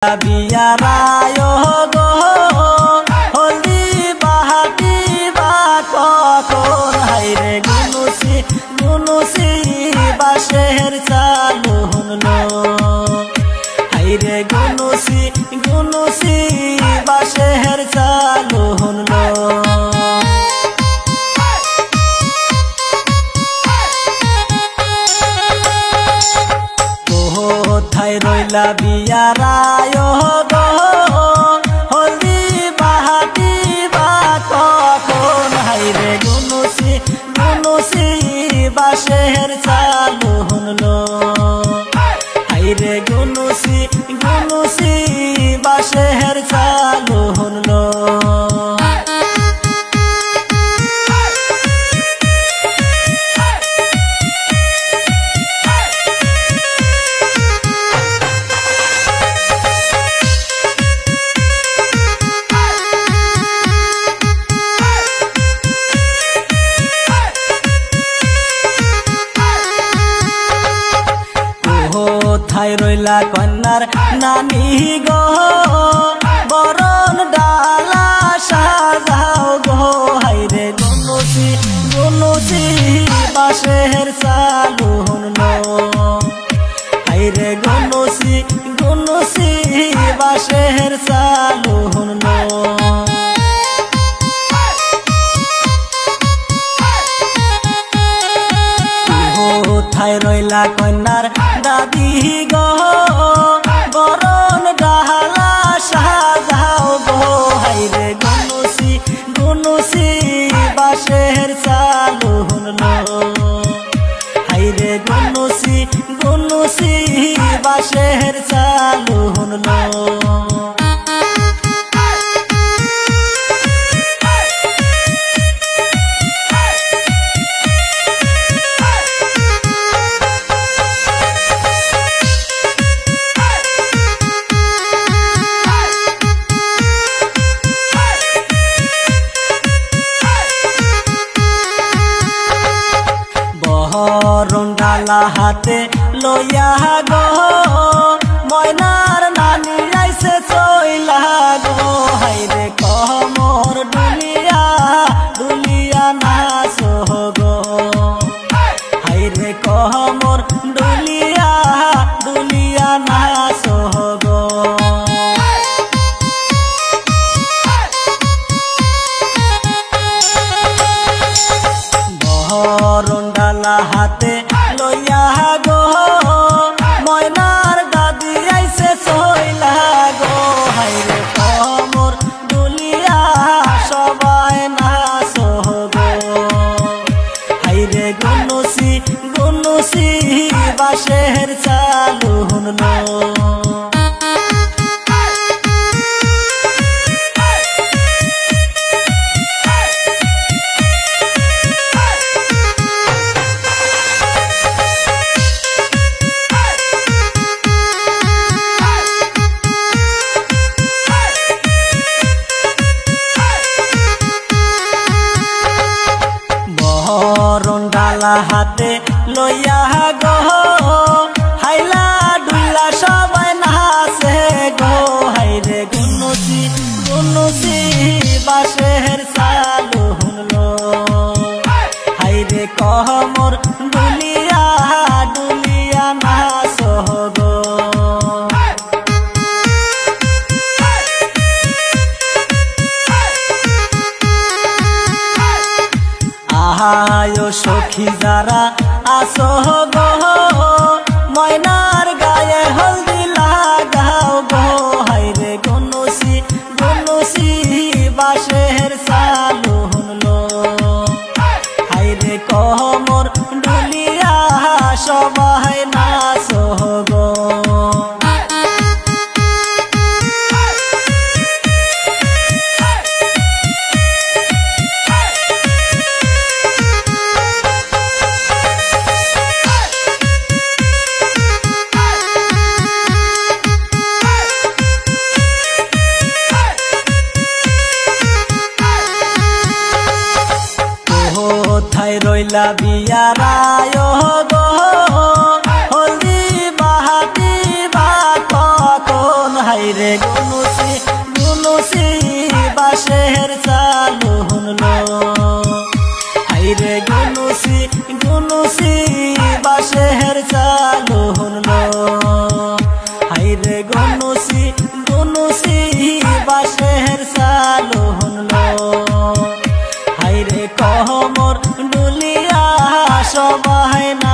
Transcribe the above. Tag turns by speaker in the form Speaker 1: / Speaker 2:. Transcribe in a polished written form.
Speaker 1: बियाराय गो हल्दी बाहाटी बा कखन हायरे गुनुसि गुनुसि बासेर चालु हुनलो हायरे गुनुसि गुनुसि बासेर चालु हुनलो कोथाय रइला बियाराय गो हल्दी बाहाटी बा कखन हायरे गुनुसि गुनुसि बासेर चालु हुनलो हायरे गुनुसि गुनुसि बासेर चालु हुनलो कोथाय रइला कन्यार नानी गो बरन डाला साजाओ गो हायरे गुनुसि गुनुसि बासेर चालु हुनलो हायरे गुनुसि गुनुसि बासेर चालु हुनलो कोथाय रइला कन्यार दादी गो बरन डाला साजाओ गो हायरे गुनुसि गुनुसि बासेर चालु हुनलो हायरे गुनुसि गुनुसि बासेर चालु हुनलो रंगाला हाथे लइया गो मयनार नानी आइसे चइला गो हायरे कमर डुलिया डुलिया नाचो गो हायरे कमर डुलिया डुलिया नाचो गो रंगाला हाथे लइया गो मयनार दादी आइसे चइला गो हायरे कमर डुलिया सबाय नाचो गो हायरे गुनुसि गुनुसि बासेर चालु हुनलो रंगाला हाथे लइया गो हाइला डुइला सबाय नाचे गो हायरे गुनुसि गुनुसि बासेर चालु हुनलो हायरे कमर डुलिया डुलिया नाचो गो आयो सखी जारा आसो गो मयनार गाये हल्दी लागाओ गो हायरे गुनुसि गुनुसि बासेर चालु हुनलो हायरे कमर डुलिया सबाय नाचो गो कोथाय रइला बियाराय गो हल्दी बाहाटी बा कखन हायरे হাইরে গুনুসি গুনুসি বাঁশের চালু হুনলো হাইরে গুনুসি গুনুসি বাঁশের চালু হুনলো হাইরে গুনুসি গুনুসি বাঁশের চালু হুনলো হাইরে কমর ডুলিয়া সবাই না